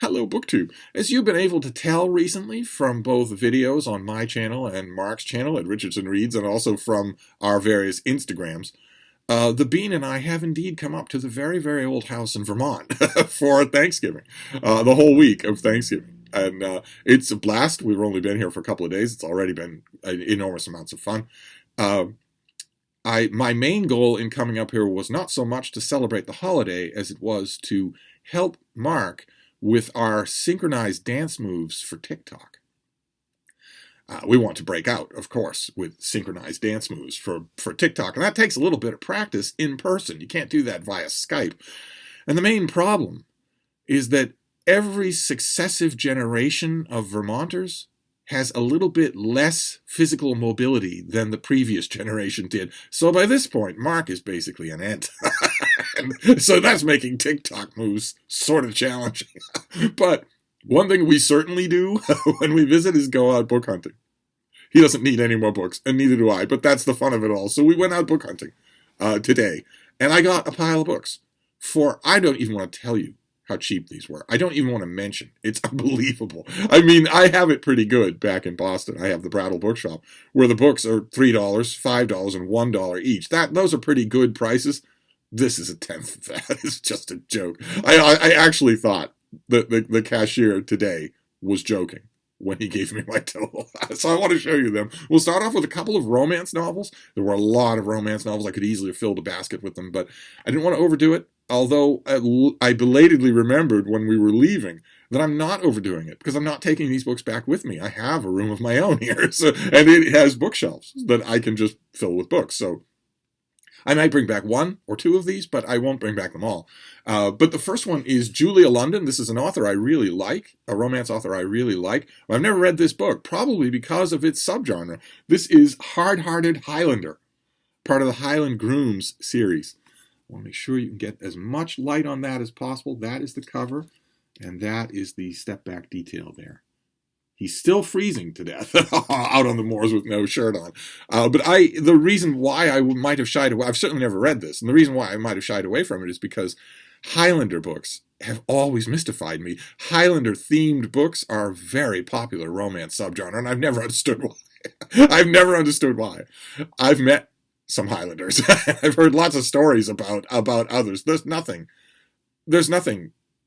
hello BookTube. As you've been able to tell recently from both videos on my channel and Mark's channel at Richardson Reads, and also from our various Instagrams, the Bean and I have indeed come up to the very, very old house in Vermont for Thanksgiving, the whole week of Thanksgiving. And it's a blast. We've only been here for a couple of days. It's already been enormous amounts of fun. My main goal in coming up here was not so much to celebrate the holiday as it was to help Mark with our synchronized dance moves for TikTok. We want to break out, of course, with synchronized dance moves for TikTok, and that takes a little bit of practice in person. You can't do that via Skype. And the main problem is that every successive generation of Vermonters has a little bit less physical mobility than the previous generation did. So by this point, Mark is basically an ant. So that's making TikTok moves sort of challenging. But one thing we certainly do when we visit is go out book hunting. He doesn't need any more books, and neither do I, but that's the fun of it all. So we went out book hunting today, and I got a pile of books for, I don't even want to tell you how cheap these were. I don't even want to mention. It's unbelievable. I mean, I have it pretty good back in Boston. I have the Brattle Bookshop, where the books are $3, $5, and $1 each. Those are pretty good prices. This is a tenth of that. It's just a joke. I actually thought that the cashier today was joking when he gave me my total. So I want to show you them. We'll start off with a couple of romance novels. There were a lot of romance novels. I could easily have filled a basket with them, but I didn't want to overdo it. Although I belatedly remembered when we were leaving that I'm not overdoing it, because I'm not taking these books back with me. I have a room of my own here, and it has bookshelves that I can just fill with books. So I might bring back one or two of these, but I won't bring back them all. But the first one is Julia London. This is an author I really like, a romance author I really like. I've never read this book, probably because of its subgenre. This is Hard-Hearted Highlander, part of the Highland Grooms series. I want to make sure you can get as much light on that as possible. That is the cover, and that is the step-back detail there. He's still freezing to death out on the moors with no shirt on. But the reason why I might have shied away, I've certainly never read this, and the reason why I might have shied away from it is because Highlander books have always mystified me. Highlander-themed books are a very popular romance subgenre, and I've never understood why. I've never understood why. I've met some Highlanders. I've heard lots of stories about others. There's nothing.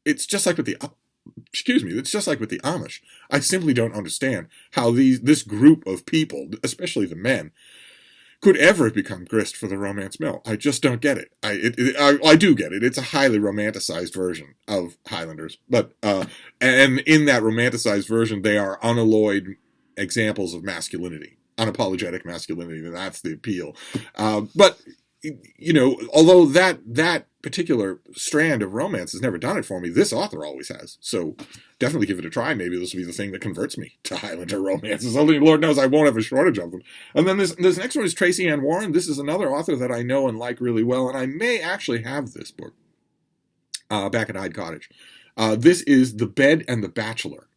It's just like with the Amish. I simply don't understand how this group of people, especially the men, could ever have become grist for the romance mill. I just don't get it. I do get it. It's a highly romanticized version of Highlanders, but and in that romanticized version, they are unalloyed examples of masculinity. Unapologetic masculinity, that's the appeal. But, you know, although that particular strand of romance has never done it for me, this author always has. So definitely give it a try. Maybe this will be the thing that converts me to Highlander romances. Only Lord knows I won't have a shortage of them. And then this next one is Tracy Ann Warren. This is another author that I know and like really well, and I may actually have this book back at Hyde Cottage. This is The Bed and the Bachelor.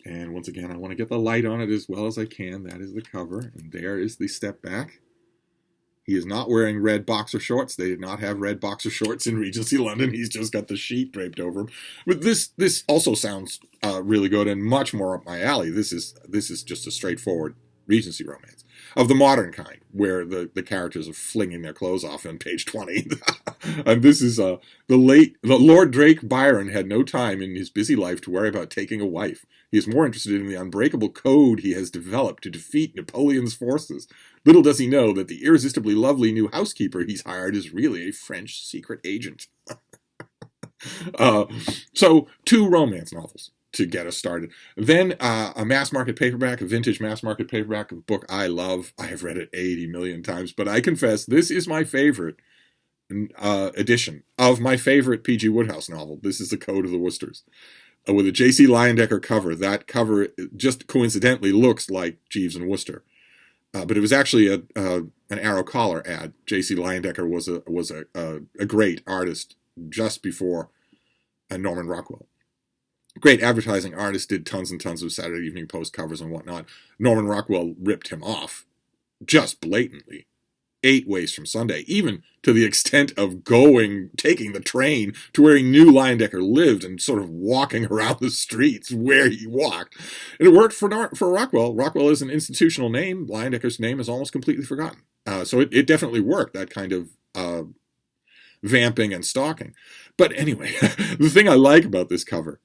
And once again, I want to get the light on it as well as I can. That is the cover. And there is the step back. He is not wearing red boxer shorts. They did not have red boxer shorts in Regency, London. He's just got the sheet draped over him. But this also sounds really good and much more up my alley. This is just a straightforward Regency romance of the modern kind, where the characters are flinging their clothes off on page 20. And this is the Lord Drake Byron had no time in his busy life to worry about taking a wife. He is more interested in the unbreakable code he has developed to defeat Napoleon's forces. Little does he know that the irresistibly lovely new housekeeper he's hired is really a French secret agent. So 2 romance novels to get us started. Then a mass market paperback, a vintage mass market paperback of a book I love. I have read it 80 million times, but I confess this is my favorite edition of my favorite P.G. Wodehouse novel. This is The Code of the Worcesters. With a J.C. Leyendecker cover. That cover just coincidentally looks like Jeeves and Wooster. But it was actually an Arrow Collar ad. J.C. Leyendecker was a great artist just before Norman Rockwell. Great advertising artist, did tons and tons of Saturday Evening Post covers and whatnot. Norman Rockwell ripped him off just blatantly 8 ways from Sunday, even to the extent of taking the train to where he knew Leyendecker lived and sort of walking around the streets where he walked. And it worked for Rockwell. Rockwell is an institutional name. Leyendecker's name is almost completely forgotten. So it definitely worked, that kind of vamping and stalking. But anyway, the thing I like about this cover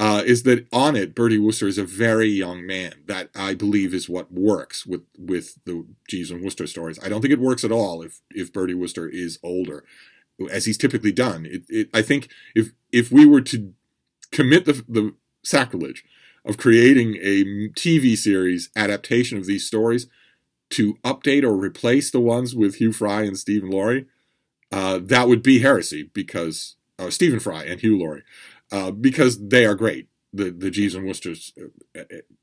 is that on it, Bertie Wooster is a very young man. That, I believe, is what works with the Jeeves and Wooster stories. I don't think it works at all if Bertie Wooster is older, as he's typically done. I think if we were to commit the sacrilege of creating a TV series adaptation of these stories to update or replace the ones with Hugh Fry and Stephen Laurie, that would be heresy, because Stephen Fry and Hugh Laurie. Because they are great. The Jeeves and Wooster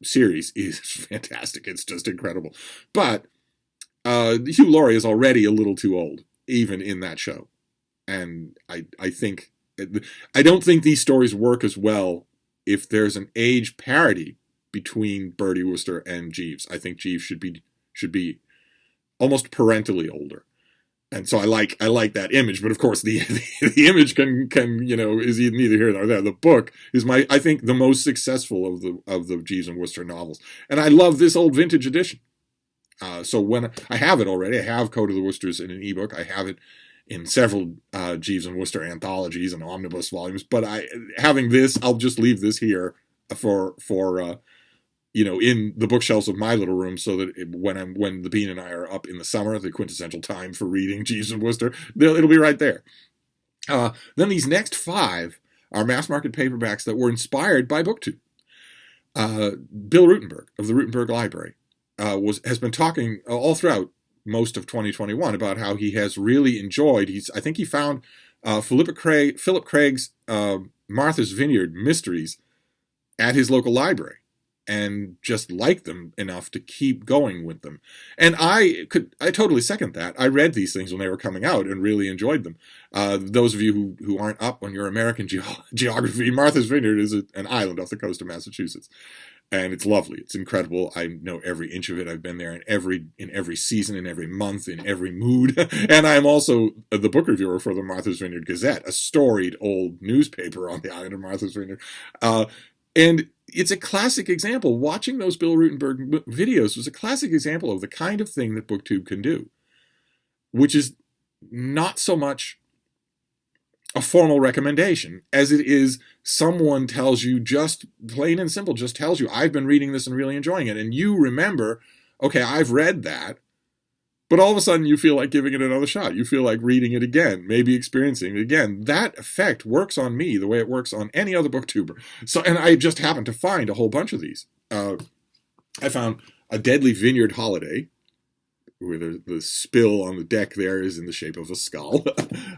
series is fantastic. It's just incredible. But Hugh Laurie is already a little too old, even in that show. And I don't think these stories work as well if there's an age parity between Bertie Wooster and Jeeves. I think Jeeves should be almost parentally older. And so I like that image, but of course the image can is neither here nor there. The book is I think the most successful of the Jeeves and Wooster novels, and I love this old vintage edition. So when I have it already, I have Code of the Woosters in an ebook. I have it in several Jeeves and Wooster anthologies and omnibus volumes. But having this, I'll just leave this here for in the bookshelves of my little room, so that when the Bean and I are up in the summer, the quintessential time for reading Jeeves and Wooster, it'll be right there. Then these next 5 are mass market paperbacks that were inspired by BookTube. Bill Rutenberg of the Rutenberg Library has been talking all throughout most of 2021 about how he has really enjoyed. I think he found Philip Craig's Martha's Vineyard mysteries at his local library, and just liked them enough to keep going with them. And I totally second that. I read these things when they were coming out and really enjoyed them. Those of you who aren't up on your American geography, Martha's Vineyard is an island off the coast of Massachusetts. And it's lovely. It's incredible. I know every inch of it. I've been there in every season, in every month, in every mood. And I'm also the book reviewer for the Martha's Vineyard Gazette, a storied old newspaper on the island of Martha's Vineyard. And it's a classic example. Watching those Bill Rutenberg videos was a classic example of the kind of thing that BookTube can do, which is not so much a formal recommendation as it is someone tells you, just plain and simple, just tells you, I've been reading this and really enjoying it. And you remember, okay, I've read that, but all of a sudden you feel like giving it another shot. You feel like reading it again, maybe experiencing it again. That effect works on me the way it works on any other booktuber. So, and I just happened to find a whole bunch of these. I found A Deadly Vineyard Holiday, where the spill on the deck there is in the shape of a skull.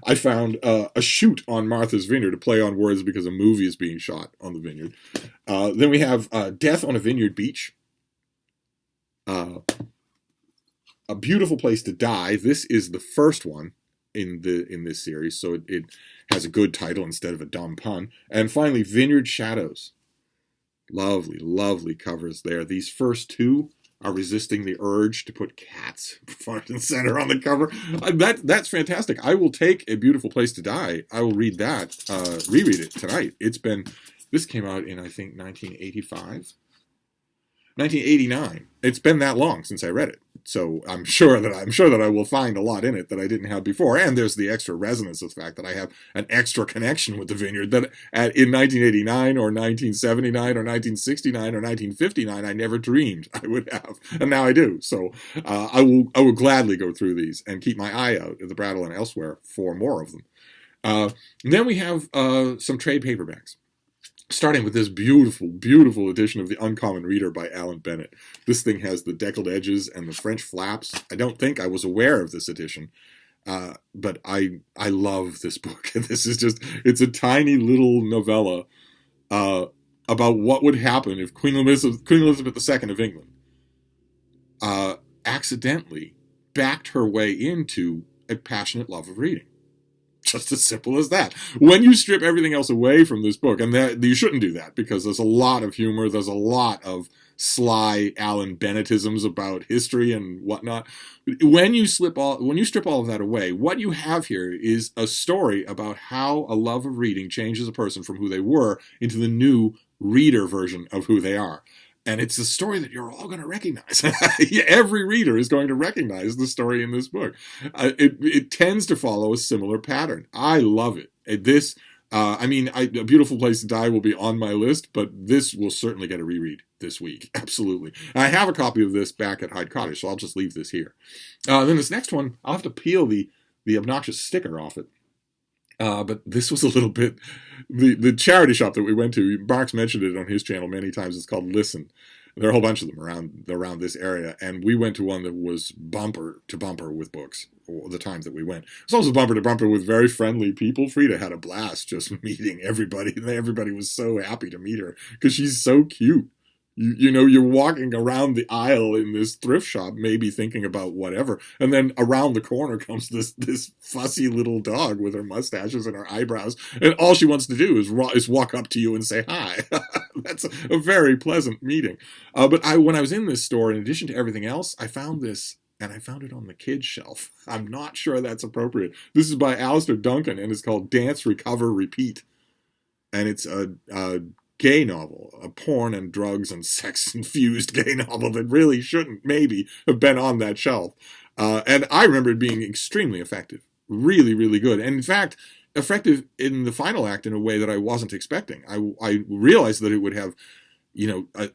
I found A Shoot on Martha's Vineyard, to play on words because a movie is being shot on the vineyard. Then we have Death on a Vineyard Beach. A Beautiful Place to Die. This is the first one in this series, so it has a good title instead of a dumb pun. And finally, Vineyard Shadows. Lovely, lovely covers there. These first 2 are resisting the urge to put cats front and center on the cover. That's fantastic. I will take A Beautiful Place to Die. I will read that, reread it tonight. This came out in, I think, 1985. 1989. It's been that long since I read it. So I'm sure that I will find a lot in it that I didn't have before. And there's the extra resonance of the fact that I have an extra connection with the vineyard that in 1989 or 1979 or 1969 or 1959 I never dreamed I would have, and now I do. So I will gladly go through these and keep my eye out at the Brattle and elsewhere for more of them. Then we have some trade paperbacks, starting with this beautiful, beautiful edition of The Uncommon Reader by Alan Bennett. This thing has the deckled edges and the French flaps. I don't think I was aware of this edition, but I love this book. It's a tiny little novella about what would happen if Queen Elizabeth II of England accidentally backed her way into a passionate love of reading. Just as simple as that. When you strip everything else away from this book, and you shouldn't do that because there's a lot of humor, there's a lot of sly Alan Bennettisms about history and whatnot. When you strip all of that away, what you have here is a story about how a love of reading changes a person from who they were into the new reader version of who they are. And it's a story that you're all going to recognize. Every reader is going to recognize the story in this book. It tends to follow a similar pattern. I love it. A Beautiful Place to Die will be on my list, but this will certainly get a reread this week. Absolutely. I have a copy of this back at Hyde Cottage, so I'll just leave this here. Then this next one, I'll have to peel the obnoxious sticker off it. But this was a little bit, the charity shop that we went to, Mark's mentioned it on his channel many times, it's called Listen. There are a whole bunch of them around this area, and we went to one that was bumper to bumper with books, the times that we went. It was also bumper to bumper with very friendly people. Frida had a blast just meeting everybody, and everybody was so happy to meet her, because she's so cute. You're walking around the aisle in this thrift shop, maybe thinking about whatever, and then around the corner comes this fussy little dog with her mustaches and her eyebrows, and all she wants to do is walk up to you and say hi. That's a very pleasant meeting. But when I was in this store, in addition to everything else, I found this, and I found it on the kids' shelf. I'm not sure that's appropriate. This is by Alistair Duncan, and it's called Dance, Recover, Repeat. And it's a gay novel, a porn and drugs and sex-infused gay novel that really shouldn't maybe have been on that shelf. And I remember it being extremely effective. Really, really good. And in fact, effective in the final act in a way that I wasn't expecting. I realized that it would have,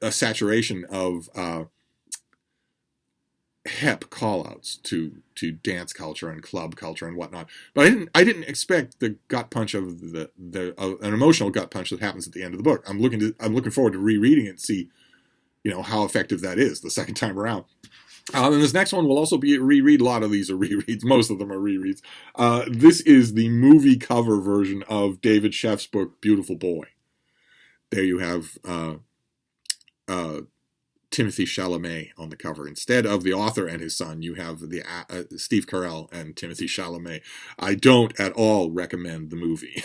a saturation of hep call-outs to dance culture and club culture and whatnot, but I didn't expect the gut punch of an emotional gut punch that happens at the end of the book. I'm looking forward to rereading it and see, how effective that is the second time around. And this next one will also be a reread. A lot of these are rereads. Most of them are rereads. This is the movie cover version of David Sheff's book, Beautiful Boy. There you have Timothy Chalamet on the cover. Instead of the author and his son, you have the Steve Carell and Timothy Chalamet. I don't at all recommend the movie.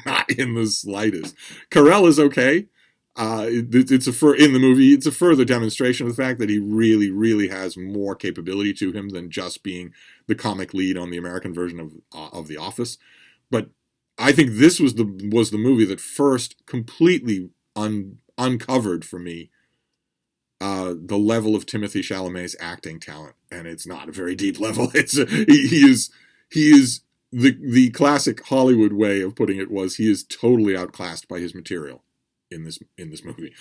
Not in the slightest. Carell is okay. In the movie, it's a further demonstration of the fact that he really, really has more capability to him than just being the comic lead on the American version of The Office. But I think this was the movie that first completely uncovered for me the level of Timothy Chalamet's acting talent, and it's not a very deep level. He is the classic Hollywood way of putting it was he is totally outclassed by his material in this movie.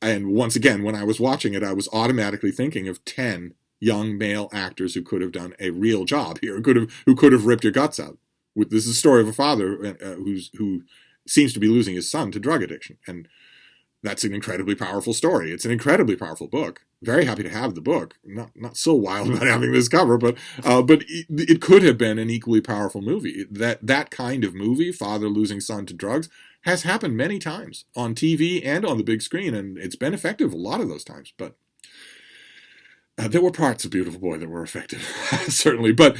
And once again, when I was watching it, I was automatically thinking of 10 young male actors who could have done a real job here, who could have ripped your guts out. This is a story of a father who seems to be losing his son to drug addiction, and that's an incredibly powerful story. It's an incredibly powerful book. Very happy to have the book. Not so wild about having this cover, but it could have been an equally powerful movie. That kind of movie, father losing son to drugs, has happened many times on TV and on the big screen, and it's been effective a lot of those times. But there were parts of Beautiful Boy that were effective, certainly. But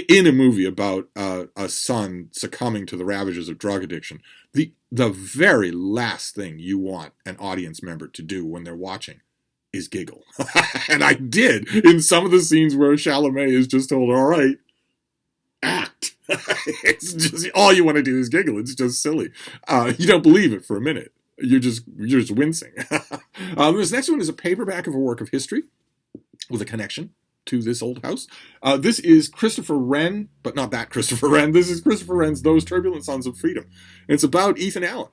in a movie about a son succumbing to the ravages of drug addiction, the very last thing you want an audience member to do when they're watching is giggle. And I did in some of the scenes where Chalamet is just told, all right, act. It's just all you want to do is giggle. It's just silly. You don't believe it for a minute. You're just wincing. This next one is a paperback of a work of history with a connection to this old house. This is Christopher Wren, but not that Christopher Wren. This is Christopher Wren's Those Turbulent Sons of Freedom. And it's about Ethan Allen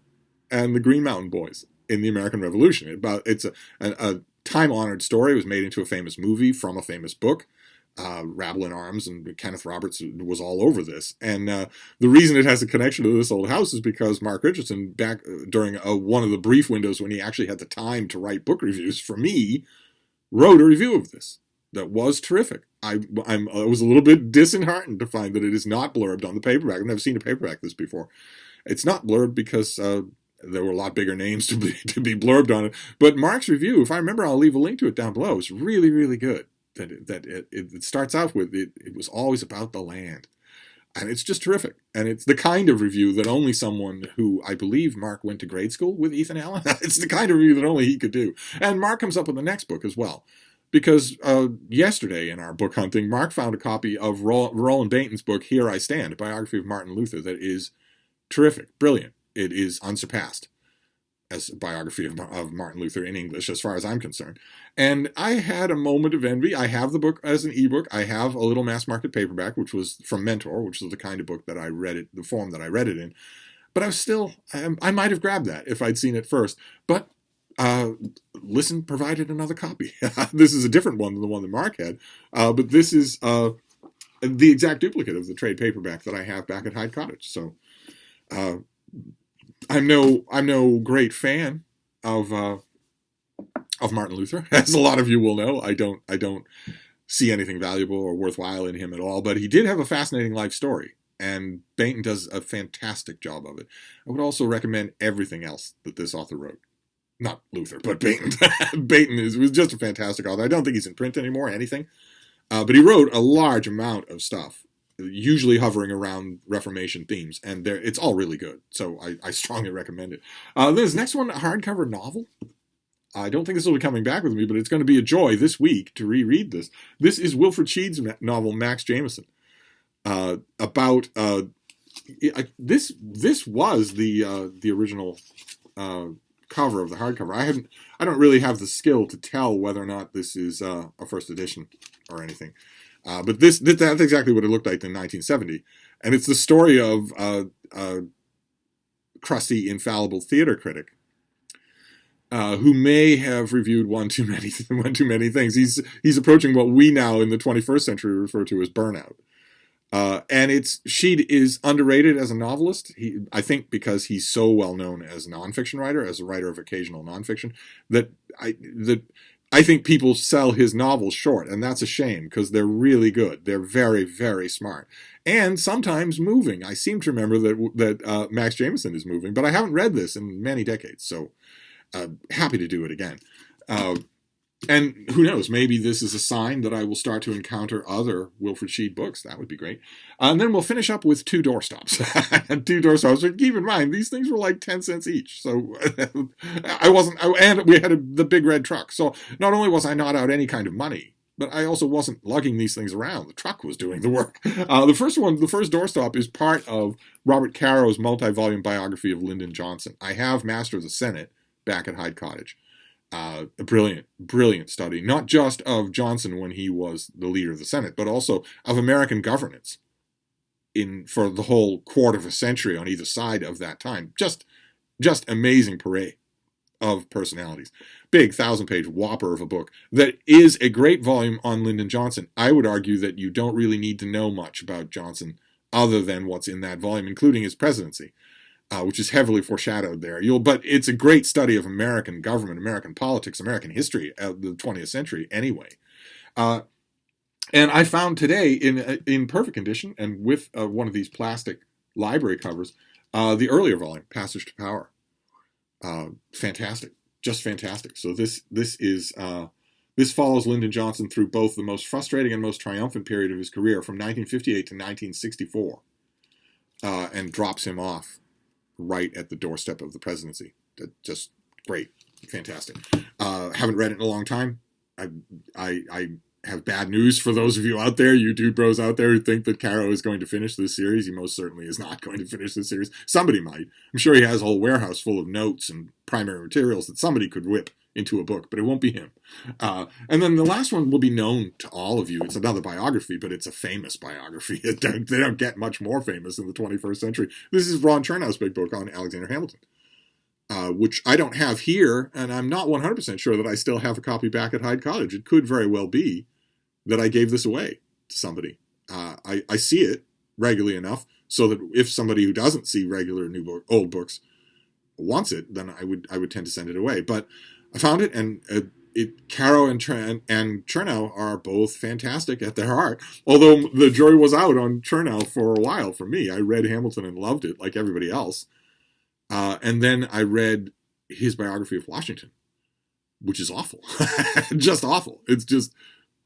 and the Green Mountain Boys in the American Revolution. It's a time-honored story. It was made into a famous movie from a famous book. Rabble in Arms, and Kenneth Roberts was all over this. And the reason it has a connection to this old house is because Mark Richardson, back during one of the brief windows when he actually had the time to write book reviews for me, wrote a review of this that was terrific. I was a little bit disheartened to find that it is not blurbed on the paperback. I've never seen a paperback this before. It's not blurbed because there were a lot bigger names to be blurbed on it. But Mark's review, if I remember, I'll leave a link to it down below. It's really, really good. It starts out with it was always about the land. And it's just terrific. And it's the kind of review that only someone who, I believe Mark went to grade school with Ethan Allen, it's the kind of review that only he could do. And Mark comes up with the next book as well. Because yesterday in our book hunting, Mark found a copy of Roland Bainton's book, Here I Stand, a biography of Martin Luther, that is terrific, brilliant. It is unsurpassed as a biography of Martin Luther in English, as far as I'm concerned. And I had a moment of envy. I have the book as an ebook. I have a little mass market paperback, which was from Mentor, which is the kind of book that I read it, the form that I read it in. But I was still, I might have grabbed that if I'd seen it first. But Listen provided another copy. This is a different one than the one that Mark had. But this is the exact duplicate of the trade paperback that I have back at Hyde Cottage. So I'm no great fan of Martin Luther, as a lot of you will know. I don't see anything valuable or worthwhile in him at all. But he did have a fascinating life story, and Bainton does a fantastic job of it. I would also recommend everything else that this author wrote. Not Luther, but Bainton. Bainton was just a fantastic author. I don't think he's in print anymore, anything. But he wrote a large amount of stuff, usually hovering around Reformation themes, and it's all really good. So I strongly recommend it. This next one, a hardcover novel. I don't think this will be coming back with me, but it's going to be a joy this week to reread this. This is Wilfred Sheed's novel, Max Jameson. About this was the original cover of the hardcover. I don't really have the skill to tell whether or not this is a first edition or anything. But that's exactly what it looked like in 1970. And it's the story of a crusty, infallible theater critic who may have reviewed one too many things. He's approaching what we now in the 21st century refer to as burnout. And Sheed is underrated as a novelist. I think because he's so well known as a nonfiction writer, as a writer of occasional nonfiction, that I think people sell his novels short, and that's a shame because they're really good. They're very, very smart, and sometimes moving. I seem to remember that Max Jameson is moving, but I haven't read this in many decades, so happy to do it again. And who knows, maybe this is a sign that I will start to encounter other Wilfred Sheed books. That would be great. And then we'll finish up with two Doorstops. Two Doorstops. But keep in mind, these things were like 10 cents each. So and we had the big red truck. So not only was I not out any kind of money, but I also wasn't lugging these things around. The truck was doing the work. The first Doorstop is part of Robert Caro's multi-volume biography of Lyndon Johnson. I have Master of the Senate back at Hyde Cottage. A brilliant study, not just of Johnson when he was the leader of the Senate, but also of American governance for the whole quarter of a century on either side of that time. Just amazing parade of personalities. Big 1,000-page whopper of a book that is a great volume on Lyndon Johnson. I would argue that you don't really need to know much about Johnson other than what's in that volume, including his presidency. Which is heavily foreshadowed there. But it's a great study of American government, American politics, American history of the 20th century anyway. And I found today in perfect condition and with one of these plastic library covers, the earlier volume, Passage to Power. Fantastic, just fantastic. So this follows Lyndon Johnson through both the most frustrating and most triumphant period of his career from 1958 to 1964, and drops him off right at the doorstep of the presidency. Just great. Fantastic. Haven't read it in a long time. I have bad news for those of you out there, you dude bros out there who think that Caro is going to finish this series. He most certainly is not going to finish this series. Somebody might. I'm sure he has a whole warehouse full of notes and primary materials that somebody could whip into a book, but it won't be him. And then the last one will be known to all of you. It's another biography, but it's a famous biography. They don't get much more famous in the 21st century. This is Ron Chernow's big book on Alexander Hamilton, which I don't have here, and I'm not 100% sure that I still have a copy back at Hyde Cottage. It could very well be that I gave this away to somebody. I see it regularly enough so that if somebody who doesn't see regular old books wants it, then I would tend to send it away. But I found it, and Caro and Chernow are both fantastic at their heart. Although the jury was out on Chernow for a while for me. I read Hamilton and loved it like everybody else. And then I read his biography of Washington, which is awful. Just awful. It's just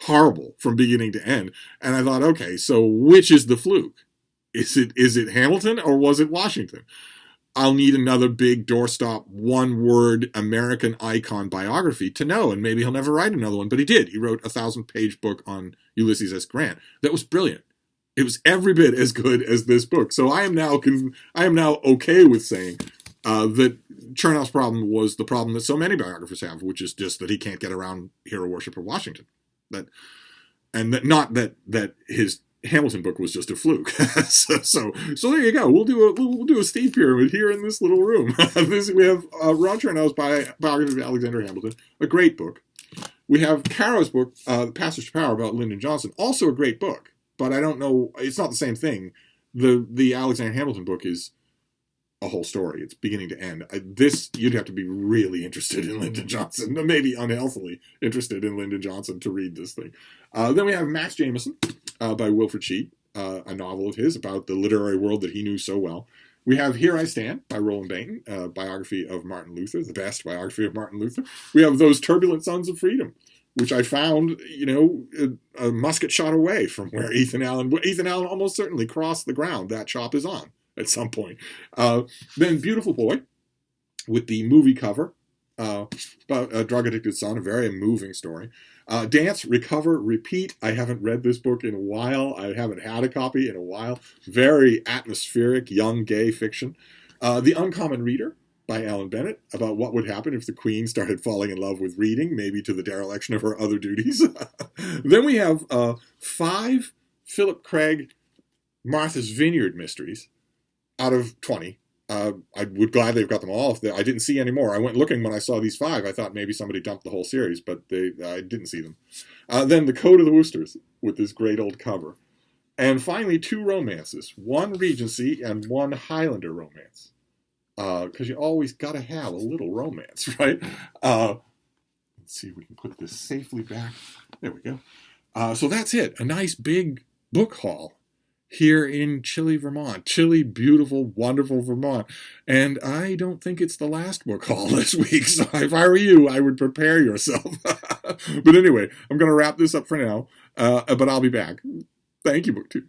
horrible from beginning to end. And I thought, okay, so which is the fluke? Is it Hamilton or was it Washington? I'll need another big doorstop, one-word American icon biography to know, and maybe he'll never write another one, but he did. He wrote a 1,000-page book on Ulysses S. Grant. That was brilliant. It was every bit as good as this book. So I am now okay with saying that Chernow's problem was the problem that so many biographers have, which is just that he can't get around hero worship of Washington. Not that his Hamilton book was just a fluke. so there you go. We'll do a Steve pyramid here in this little room. We have Ron Chernow's biography of Alexander Hamilton, a great book. We have Caro's book, The Passage to Power, about Lyndon Johnson, also a great book. But I don't know, it's not the same thing. The Alexander Hamilton book is a whole story. It's beginning to end. You'd have to be really interested in Lyndon Johnson, maybe unhealthily interested in Lyndon Johnson to read this thing. Then we have Max Jameson by Wilfred Sheet, a novel of his about the literary world that he knew so well. We have Here I Stand by Roland Bainton, a biography of Martin Luther, the best biography of Martin Luther. We have Those Turbulent Sons of Freedom, which I found, a musket shot away from where Ethan Allen almost certainly crossed the ground that chop is on at some point. Then Beautiful Boy, with the movie cover, about a drug-addicted son, a very moving story. Dance, Recover, Repeat. I haven't read this book in a while. I haven't had a copy in a while. Very atmospheric, young, gay fiction. The Uncommon Reader by Alan Bennett, about what would happen if the Queen started falling in love with reading, maybe to the dereliction of her other duties. Then we have 5 Philip Craig Martha's Vineyard mysteries out of 20. I would gladly have got them all. I didn't see any more. I went looking when I saw these 5. I thought maybe somebody dumped the whole series, but I didn't see them. Then The Code of the Woosters, with this great old cover. And finally, 2 romances. One Regency and one Highlander romance. Because you always got to have a little romance, right? Let's see if we can put this safely back. There we go. So that's it. A nice big book haul here in chilly Vermont. Chilly, beautiful, wonderful Vermont. And I don't think it's the last book haul this week, so if I were you, I would prepare yourself. But anyway, I'm going to wrap this up for now, but I'll be back. Thank you, BookTube.